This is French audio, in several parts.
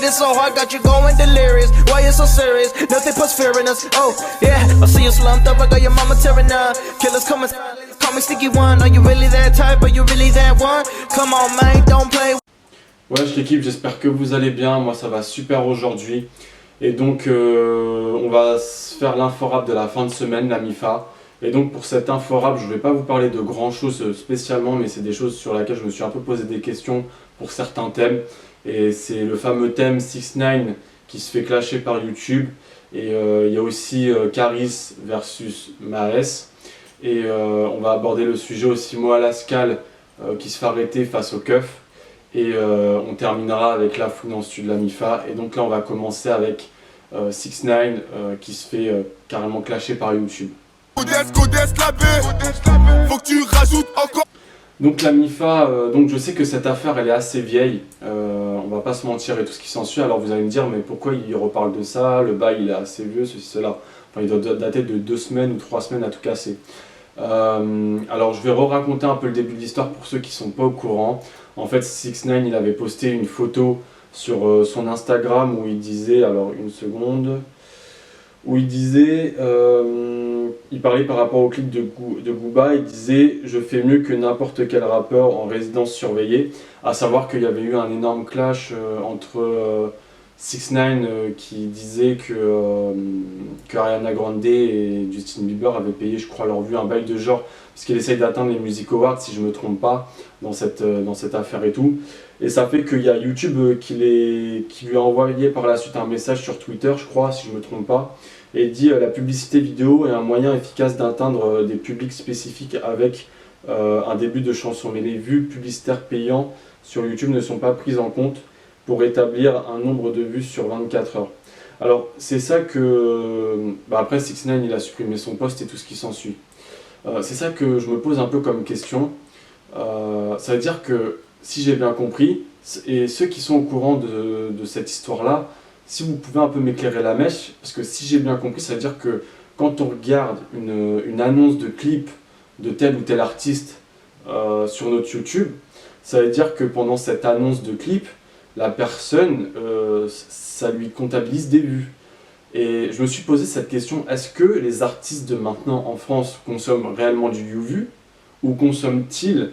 it so hard, got you going delirious. Why you so serious? Nothing puts fear in us. Oh, yeah, I see you slumped up, I got your mama tearing up. Killers coming, call me sticky one. Are you really that type? Are you really that one? Come on, man, don't play. Wesh l'équipe, j'espère que vous allez bien, moi ça va super aujourd'hui. Et donc on va se faire l'inforap de la fin de semaine, la MIFA. Et donc pour cette inforap, je ne vais pas vous parler de grand chose spécialement, mais c'est des choses sur lesquelles je me suis un peu posé des questions pour certains thèmes. Et c'est le fameux thème 6ix9ine qui se fait clasher par YouTube. Et il y a aussi Caris versus Maes. Et on va aborder le sujet aussi Mo Alascal qui se fait arrêter face au keuf. Et on terminera avec la fouille de la MIFA. Et donc là on va commencer avec 6ix9ine qui se fait carrément clasher par YouTube. Donc la MIFA, donc je sais que cette affaire elle est assez vieille, on va pas se mentir et tout ce qui s'ensuit. Alors vous allez me dire mais pourquoi il reparle de ça, le bail il est assez vieux, ceci, cela. Enfin il doit dater de 2 semaines ou 3 semaines à tout casser. Alors je vais raconter un peu le début de l'histoire pour ceux qui sont pas au courant. En fait 6ix9ine il avait posté une photo sur son Instagram où il disait, alors une seconde, où il disait, il parlait par rapport au clip de Booba, il disait « Je fais mieux que n'importe quel rappeur en résidence surveillée », à savoir qu'il y avait eu un énorme clash entre 6ix9ine qui disait que Ariana Grande et Justin Bieber avaient payé, je crois, leur vue un bail de genre, parce qu'il essaye d'atteindre les Music Awards, si je ne me trompe pas, dans cette affaire et tout. Et ça fait qu'il y a YouTube qui lui a envoyé par la suite un message sur Twitter, je crois, si je ne me trompe pas, et il dit la publicité vidéo est un moyen efficace d'atteindre des publics spécifiques avec un début de chanson. Mais les vues publicitaires payants sur YouTube ne sont pas prises en compte pour établir un nombre de vues sur 24 heures. Alors c'est ça que... après 6ix9ine il a supprimé son post et tout ce qui s'ensuit. C'est ça que je me pose un peu comme question. Ça veut dire que si j'ai bien compris, et ceux qui sont au courant de cette histoire-là, si vous pouvez un peu m'éclairer la mèche, parce que si j'ai bien compris, ça veut dire que quand on regarde une annonce de clip de tel ou tel artiste sur notre YouTube, ça veut dire que pendant cette annonce de clip, la personne, ça lui comptabilise des vues. Et je me suis posé cette question, est-ce que les artistes de maintenant en France consomment réellement du YouView ou consomment-ils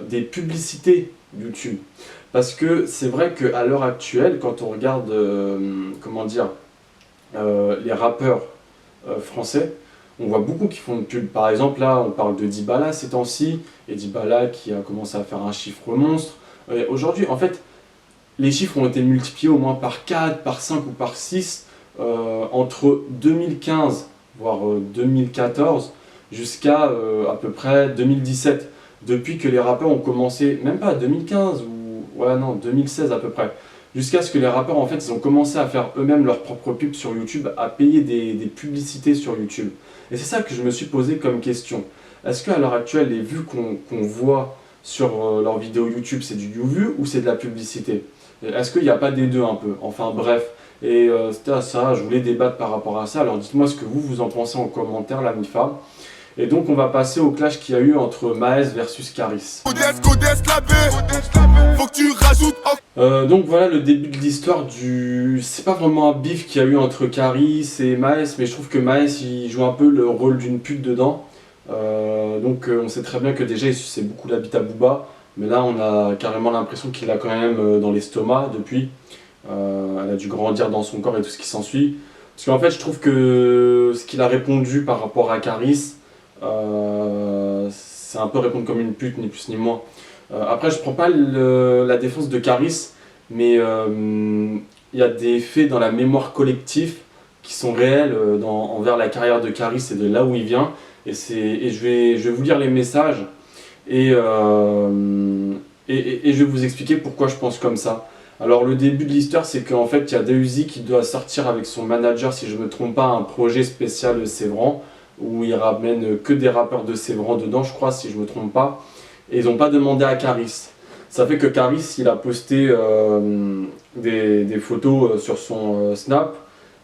des publicités YouTube? Parce que c'est vrai qu'à l'heure actuelle, quand on regarde les rappeurs français, on voit beaucoup qui font de pub. Par exemple, là, on parle de Dybala ces temps-ci, et Dybala qui a commencé à faire un chiffre monstre. Aujourd'hui, en fait, les chiffres ont été multipliés au moins par 4, par 5 ou par 6 entre 2015, voire 2014, jusqu'à à peu près 2017. Depuis que les rappeurs ont commencé, même pas 2015, ou ouais, non, 2016 à peu près, jusqu'à ce que les rappeurs, en fait, ils ont commencé à faire eux-mêmes leurs propres pubs sur YouTube, à payer des publicités sur YouTube. Et c'est ça que je me suis posé comme question. Est-ce qu'à l'heure actuelle, les vues qu'on voit sur leurs vidéos YouTube, c'est du YouView ou c'est de la publicité? Est-ce qu'il n'y a pas des deux un peu? Enfin bref, et c'était à ça, je voulais débattre par rapport à ça. Alors dites-moi ce que vous en pensez en commentaire, la MIFA. Et donc on va passer au clash qu'il y a eu entre Maes versus Caris. Donc voilà le début de l'histoire du... C'est pas vraiment un beef qu'il y a eu entre Caris et Maes, mais je trouve que Maes il joue un peu le rôle d'une pute dedans. Donc on sait très bien que déjà il suçait beaucoup la bite à Booba, mais là on a carrément l'impression qu'il a quand même dans l'estomac depuis. Elle a dû grandir dans son corps et tout ce qui s'ensuit. Parce qu'en fait je trouve que ce qu'il a répondu par rapport à Caris, c'est un peu répondre comme une pute, ni plus ni moins. Après, je prends pas la défense de Caris, mais il y a des faits dans la mémoire collective qui sont réels envers la carrière de Caris et de là où il vient. Et je vais vous lire les messages et je vais vous expliquer pourquoi je pense comme ça. Alors le début de l'histoire, c'est qu'en fait, il y a Deuzy qui doit sortir avec son manager, si je ne me trompe pas, un projet spécial Sévran, où il ramène que des rappeurs de Sévran dedans, je crois, si je ne me trompe pas. Et ils n'ont pas demandé à Caris. Ça fait que Caris, il a posté des photos sur son Snap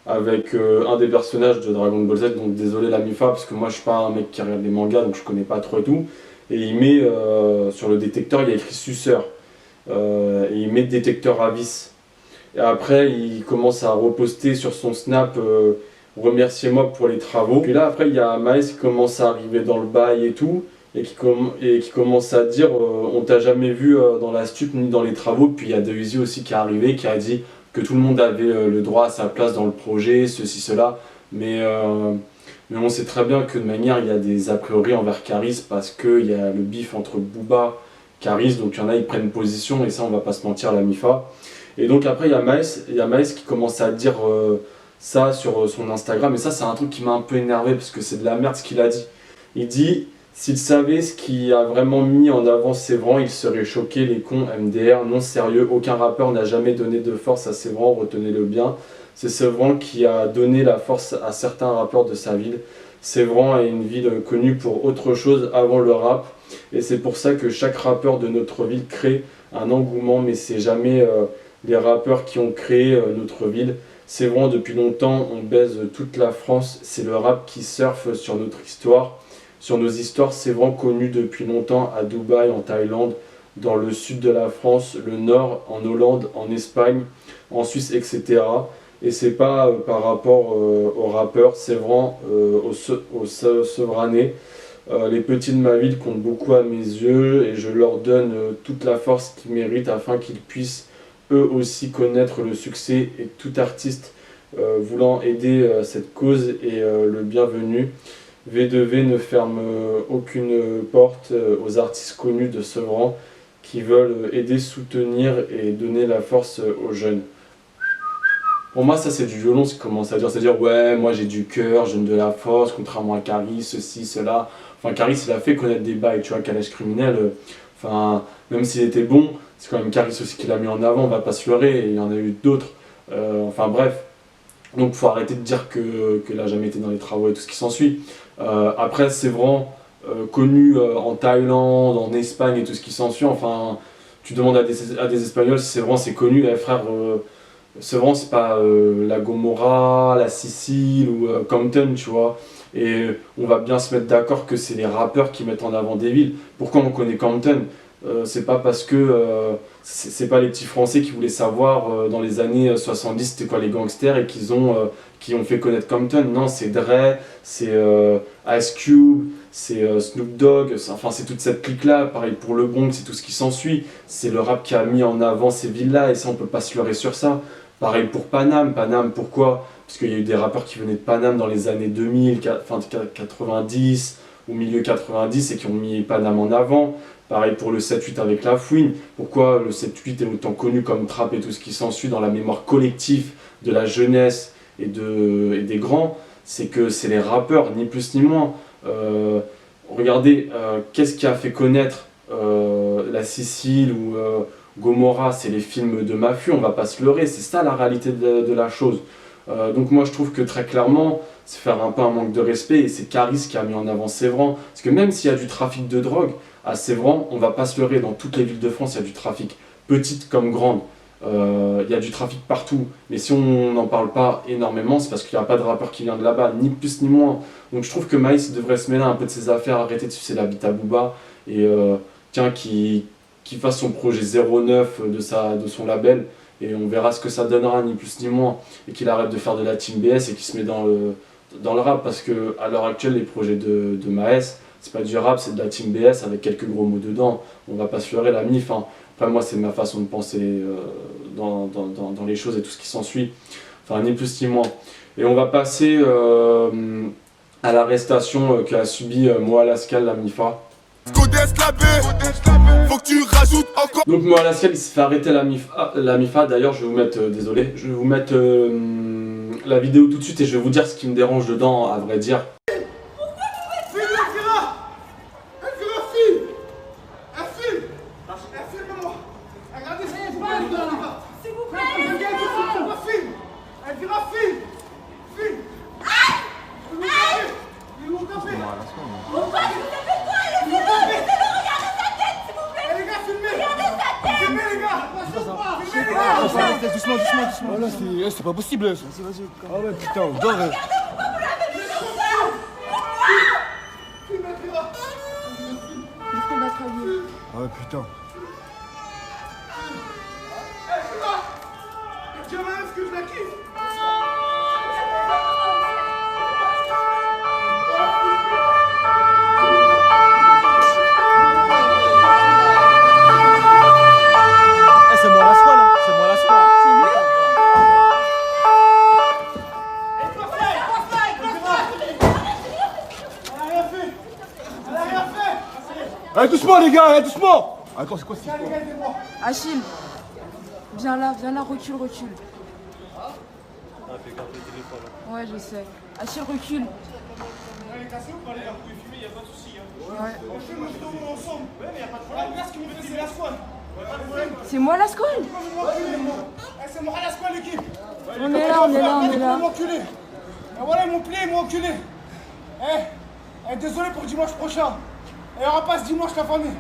avec un des personnages de Dragon Ball Z, donc désolé la MIFA, parce que moi je suis pas un mec qui regarde les mangas, donc je connais pas trop et tout. Et il met, sur le détecteur, il y a écrit suceur. Et il met détecteur à vis. Et après, il commence à reposter sur son Snap remerciez-moi pour les travaux. Puis là, après, il y a Maes qui commence à arriver dans le bail et tout, et qui commence à dire on t'a jamais vu dans la stup ni dans les travaux. Puis il y a Deuxy aussi qui est arrivé, qui a dit que tout le monde avait le droit à sa place dans le projet, ceci, cela. Mais on sait très bien que de manière, il y a des a priori envers Caris parce qu'il y a le bif entre Booba et Caris, donc il y en a, ils prennent position, et ça, on va pas se mentir, la MIFA. Et donc après, il y a Maes qui commence à dire ça sur son Instagram, et ça, c'est un truc qui m'a un peu énervé parce que c'est de la merde ce qu'il a dit. Il dit s'il savait ce qui a vraiment mis en avant Sévran, il serait choqué, les cons, MDR, non sérieux, aucun rappeur n'a jamais donné de force à Sévran, retenez-le bien. C'est Sévran qui a donné la force à certains rappeurs de sa ville. Sévran est une ville connue pour autre chose avant le rap, et c'est pour ça que chaque rappeur de notre ville crée un engouement, mais c'est jamais les rappeurs qui ont créé notre ville. Sévran, depuis longtemps, on baise toute la France, c'est le rap qui surfe sur notre histoire. Sur nos histoires, Sévran connu depuis longtemps à Dubaï, en Thaïlande, dans le sud de la France, le nord, en Hollande, en Espagne, en Suisse, etc. Et c'est pas par rapport aux rappeurs, Sévran, aux Sevranais. Les petits de ma ville comptent beaucoup à mes yeux et je leur donne toute la force qu'ils méritent afin qu'ils puissent eux aussi connaître le succès, et tout artiste voulant aider cette cause est le bienvenu. V2V ne ferme aucune porte aux artistes connus de Sevran qui veulent aider, soutenir et donner la force aux jeunes. Pour moi, ça c'est du violon, ce qu'il commence à dire, c'est-à-dire ouais, moi j'ai du cœur, je donne de la force, contrairement à Caris, ceci, cela. Enfin, Caris il a fait connaître des bails, tu vois, Calèche Criminel, enfin, même s'il était bon, c'est quand même Caris aussi qui l'a mis en avant, on va pas se leurrer, et il y en a eu d'autres. Enfin bref, donc faut arrêter de dire qu'il a jamais été dans les travaux et tout ce qui s'ensuit. Après, c'est vraiment connu en Thaïlande, en Espagne et tout ce qui s'ensuit. Enfin, tu demandes à des Espagnols si c'est vraiment c'est connu, eh, frère. C'est vraiment c'est pas la Gomorrah, la Sicile ou Compton, tu vois. Et on va bien se mettre d'accord que c'est les rappeurs qui mettent en avant des villes. Pourquoi on connaît Compton? C'est pas parce que c'est pas les petits Français qui voulaient savoir dans les années 70 c'était quoi les gangsters et qui ont fait connaître Compton. Non, c'est Dre, c'est Ice Cube, c'est Snoop Dogg, enfin c'est toute cette clique là. Pareil pour le Bronx, c'est tout ce qui s'ensuit. C'est le rap qui a mis en avant ces villes là, et ça on peut pas se leurrer sur ça. Pareil pour Paname, pourquoi? Parce qu'il y a eu des rappeurs qui venaient de Paname dans les années 2000, fin 90 ou milieu 90 et qui ont mis Paname en avant. Pareil pour le 7-8 avec La Fouine. Pourquoi le 7-8 est autant connu comme trap et tout ce qui s'ensuit dans la mémoire collective de la jeunesse et des grands? C'est que c'est les rappeurs, ni plus ni moins. Regardez, qu'est-ce qui a fait connaître la Sicile ou Gomorrah? C'est les films de mafieux, on va pas se leurrer, c'est ça la réalité de la chose. Donc moi je trouve que très clairement, c'est faire un peu un manque de respect, et c'est Caris qui a mis en avant Sévran. Parce que même s'il y a du trafic de drogue, à Sévran, on va pas se leurrer, dans toutes les villes de France, il y a du trafic, petite comme grande. Il y a du trafic partout, mais si on n'en parle pas énormément, c'est parce qu'il n'y a pas de rappeur qui vient de là-bas, ni plus ni moins. Donc je trouve que Maes devrait se mêler un peu de ses affaires, arrêter de sucer la bite à Booba, et tiens, qu'il fasse son projet 09 de son label, et on verra ce que ça donnera, ni plus ni moins. Et qu'il arrête de faire de la team BS et qu'il se met dans le rap, parce que à l'heure actuelle, les projets de Maes, c'est pas du rap, c'est de la team BS avec quelques gros mots dedans. On va pas se leurrer, la MIF. Hein. Après, moi, c'est ma façon de penser dans les choses et tout ce qui s'ensuit. Enfin, ni plus ni moins. Et on va passer à l'arrestation qu'a subi Moa Lascal, la MIFA. Faut que tu rajoutes encore. Donc Moa Lascal, il s'est fait arrêter la MIFA. D'ailleurs, je vais vous mettre, désolé, je vais vous mettre la vidéo tout de suite et je vais vous dire ce qui me dérange dedans, à vrai dire. Doucement. Voilà, c'est pas possible. Vas-y. Ah ouais, putain, on dort. Ah ouais, putain. dis à ma meuf que je la kiffe. C'est moi la squale, hein. C'est moi la squale. Allez, doucement, les gars, allez, doucement. Attends, c'est quoi cette histoire? Achille, viens là, recule. Ouais, je sais. Achille, recule. Elle est cassée ou pas, les gars? Vous pouvez fumer, y'a pas de soucis. Ouais. On fume, on se tourne ensemble. Ouais, mais y'a pas de problème. Regarde ce qu'ils m'ont fait, c'est la squale. C'est moi la squale. C'est moi la squale, l'équipe. On est là. Ils m'ont enculé. Et voilà, ils m'ont plié, ils m'ont enculé. Désolé pour dimanche prochain. Et il n'y aura pas ce dimanche, la famille.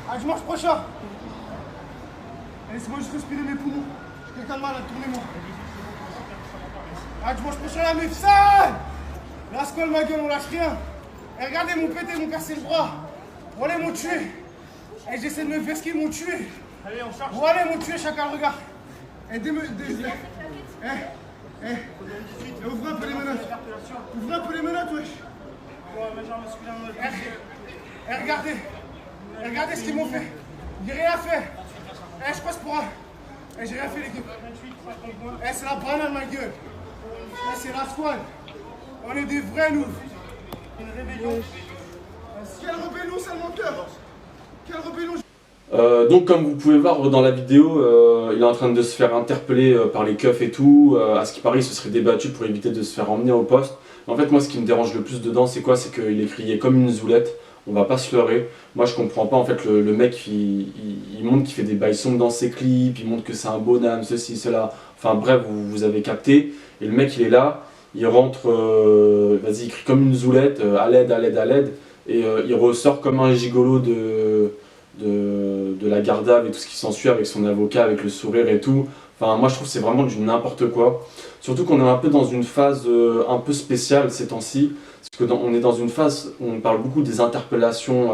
À dimanche prochain. Laissez-moi juste respirer mes poumons. J'ai quelqu'un de malade, tournez-moi. À dimanche prochain, la meuf sale. La squale, ma gueule, on lâche rien. Et regardez, ils m'ont pété, ils m'ont cassé le bras. Voilà, ils m'ont tué. Et j'essaie de me faire ce qu'ils m'ont tué. Allez, on charge. Voilà, ils m'ont tué, chacun le regarde. Ouvrez un peu les menottes. Ouvrez un peu les menottes, wesh. Regardez ce qu'ils m'ont fait. J'ai rien fait. Je passe pour un. J'ai rien fait, l'équipe. C'est la banane, ma gueule. C'est la squale. On est des vrais loups. Une rébellion. Quelle rébellion, c'est le menteur. Quelle rébellion. Donc comme vous pouvez voir dans la vidéo, il est en train de se faire interpeller par les keufs et tout. À ce qui paraît, il se serait débattu pour éviter de se faire emmener au poste. En fait, moi, ce qui me dérange le plus dedans, c'est quoi? C'est qu'il est crié comme une zoulette. On va pas se leurrer. Moi, je comprends pas. En fait, le mec, il montre qu'il fait des bails sombres dans ses clips. Il montre que c'est un bonhomme, ceci, cela. Enfin bref, vous avez capté. Et le mec, il est là. Il rentre, vas-y, il crie comme une zoulette, à l'aide, à l'aide, à l'aide. Et il ressort comme un gigolo de la garde-à-vue et tout ce qui s'ensuit avec son avocat, avec le sourire et tout. Enfin, moi je trouve que c'est vraiment du n'importe quoi. Surtout qu'on est un peu dans une phase un peu spéciale ces temps-ci. Parce qu'on est dans une phase où on parle beaucoup des interpellations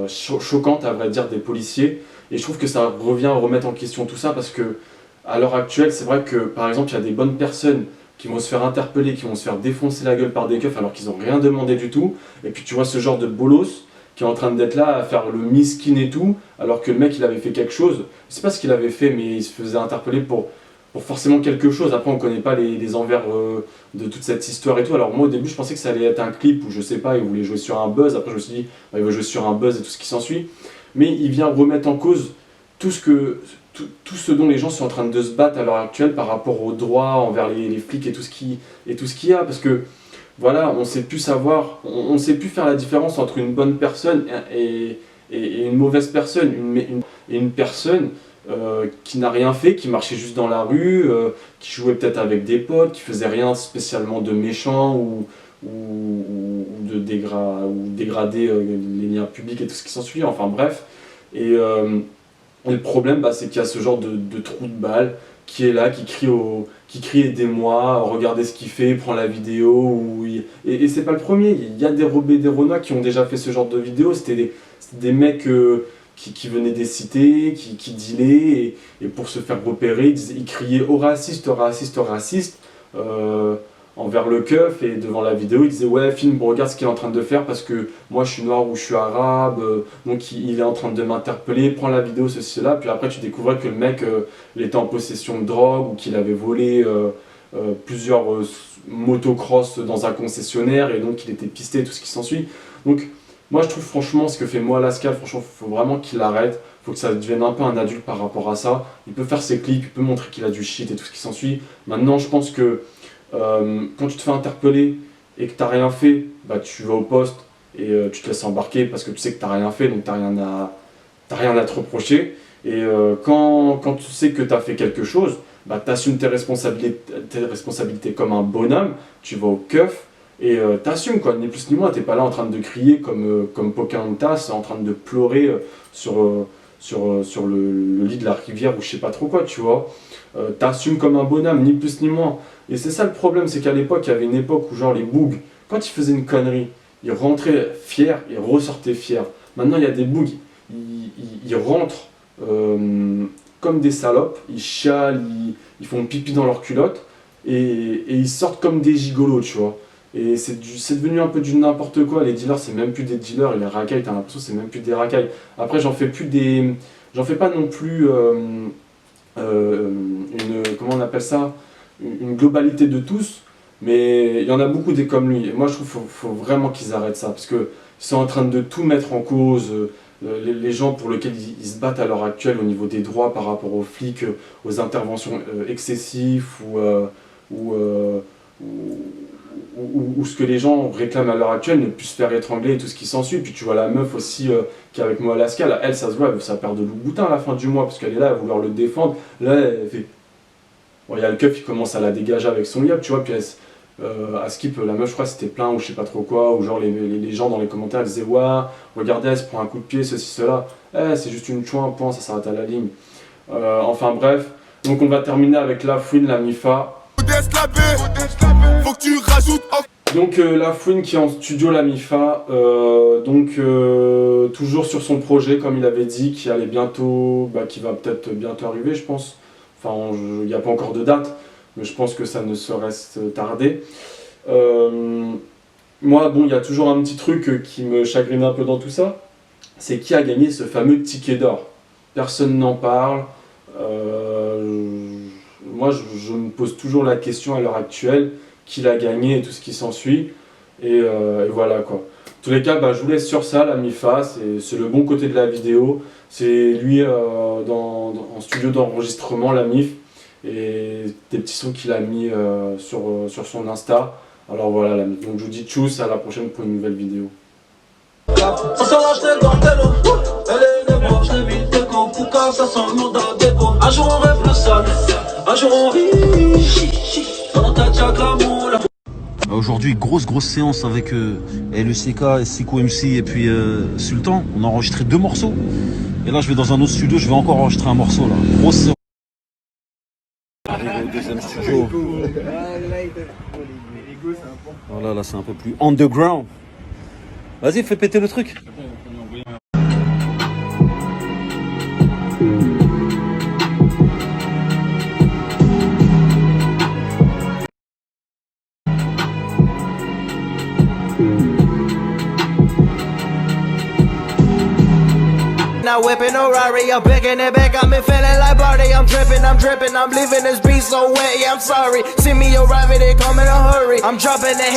choquantes, à vrai dire, des policiers. Et je trouve que ça revient à remettre en question tout ça parce que à l'heure actuelle, c'est vrai que par exemple, il y a des bonnes personnes qui vont se faire interpeller, qui vont se faire défoncer la gueule par des keufs alors qu'ils n'ont rien demandé du tout. Et puis tu vois ce genre de bolos qui est en train d'être là à faire le miskin et tout, alors que le mec il avait fait quelque chose. Je sais pas ce qu'il avait fait, mais il se faisait interpeller pour forcément quelque chose. Après on connaît pas les envers de toute cette histoire et tout. Alors moi au début je pensais que ça allait être un clip où je sais pas, il voulait jouer sur un buzz. Après je me suis dit bah, il va jouer sur un buzz et tout ce qui s'ensuit. Mais il vient remettre en cause tout ce dont les gens sont en train de se battre à l'heure actuelle par rapport aux droits envers les flics et tout ce qu'il y a. Parce que voilà, on sait plus savoir, on sait plus faire la différence entre une bonne personne et une mauvaise personne. Une personne qui n'a rien fait, qui marchait juste dans la rue, qui jouait peut-être avec des potes, qui faisait rien spécialement de méchant ou de dégrader les liens publics et tout ce qui s'ensuit, enfin bref. Et le problème, bah, c'est qu'il y a ce genre de trou de balle qui est là, qui crie aidez-moi, regardez ce qu'il fait, prend la vidéo. Et c'est pas le premier, il y a des Robé, des Renois qui ont déjà fait ce genre de vidéo. C'était des mecs qui venaient des cités, qui dealaient, et pour se faire repérer, ils criaient au raciste, au raciste, au raciste. Envers le keuf, et devant la vidéo il disait ouais film, regarde ce qu'il est en train de faire parce que moi je suis noir ou je suis arabe, donc il est en train de m'interpeller, prends la vidéo, ceci, cela. Puis après tu découvrais que le mec il était en possession de drogue ou qu'il avait volé plusieurs motocross dans un concessionnaire et donc il était pisté, tout ce qui s'ensuit. Donc moi je trouve franchement ce que fait Moi la Squale, franchement il faut vraiment qu'il arrête, il faut que ça devienne un peu un adulte par rapport à ça. Il peut faire ses clips, il peut montrer qu'il a du shit et tout ce qui s'ensuit. Maintenant je pense que quand tu te fais interpeller et que tu n'as rien fait, bah, tu vas au poste et tu te laisses embarquer parce que tu sais que tu n'as rien fait, donc tu n'as rien à te reprocher. Et quand tu sais que tu as fait quelque chose, bah, tu assumes tes responsabilités comme un bonhomme, tu vas au keuf et tu assumes, quoi, ni plus ni moins. Tu n'es pas là en train de crier comme Pocahontas, en train de pleurer sur le lit de la rivière ou je sais pas trop quoi, tu vois. T'assumes comme un bonhomme, ni plus ni moins. Et c'est ça le problème, c'est qu'à l'époque, il y avait une époque où genre les bougs, quand ils faisaient une connerie, ils rentraient fiers et ressortaient fiers. Maintenant, il y a des bougs, ils rentrent comme des salopes, ils chialent, ils font pipi dans leurs culottes, et ils sortent comme des gigolos, tu vois. Et c'est devenu un peu du n'importe quoi, les dealers c'est même plus des dealers, et les racailles t'as l'impression que c'est même plus des racailles. Après j'en fais pas non plus comment on appelle ça, une globalité de tous, mais il y en a beaucoup des comme lui, et moi je trouve qu'il faut vraiment qu'ils arrêtent ça, parce qu'ils sont en train de tout mettre en cause, les gens pour lesquels ils se battent à l'heure actuelle au niveau des droits par rapport aux flics, aux interventions excessives, ou ce que les gens réclament à l'heure actuelle, ne puissent se faire étrangler et tout ce qui s'ensuit. Puis tu vois la meuf aussi qui est avec moi à Alaska, là, elle ça se voit, elle veut sa paire de loup-boutin à la fin du mois, parce qu'elle est là à vouloir le défendre. Là elle fait... Bon, il y a le keuf qui commence à la dégager avec son yab, tu vois, puis à Skip, la meuf je crois c'était plein ou je sais pas trop quoi, ou genre les gens dans les commentaires disaient ouais, regardez elle se prend un coup de pied, ceci, cela, c'est juste une chouin, point, ça s'arrête à la ligne. Enfin bref, donc on va terminer avec La Fouine, la Mifa. Faut que tu rajoutes. Donc La Fouine qui est en studio, la Mifa, toujours sur son projet comme il avait dit, qui allait bientôt, qui va peut-être bientôt arriver je pense. Enfin il n'y a pas encore de date, mais je pense que ça ne saurait tarder. Moi bon, il y a toujours un petit truc qui me chagrine un peu dans tout ça, c'est qui a gagné ce fameux ticket d'or. Personne n'en parle. Moi je me pose toujours la question à l'heure actuelle, qui l'a gagné et tout ce qui s'ensuit, et voilà quoi. En tous les cas, je vous laisse sur ça, la Mifa, c'est le bon côté de la vidéo, c'est lui en studio d'enregistrement, la Mif, et des petits sons qu'il a mis sur son Insta. Alors voilà la Mif, donc je vous dis tchuss, à la prochaine pour une nouvelle vidéo. Un jour on rêve le sol, un jour on rit. Aujourd'hui, grosse séance avec LECK, Siko MC et puis Sultan. On a enregistré 2 morceaux. Et là, je vais dans un autre studio, je vais encore enregistrer un morceau là. Grosse séance. Au deuxième studio. Voilà, là c'est un peu plus underground. Vas-y, fais péter le truc. Now whipping a Rari, I'm picking it back, I'm feeling like Barty. I'm dripping, I'm leaving this beat so wet, yeah, I'm sorry. See me arriving, they come in a hurry. I'm dropping the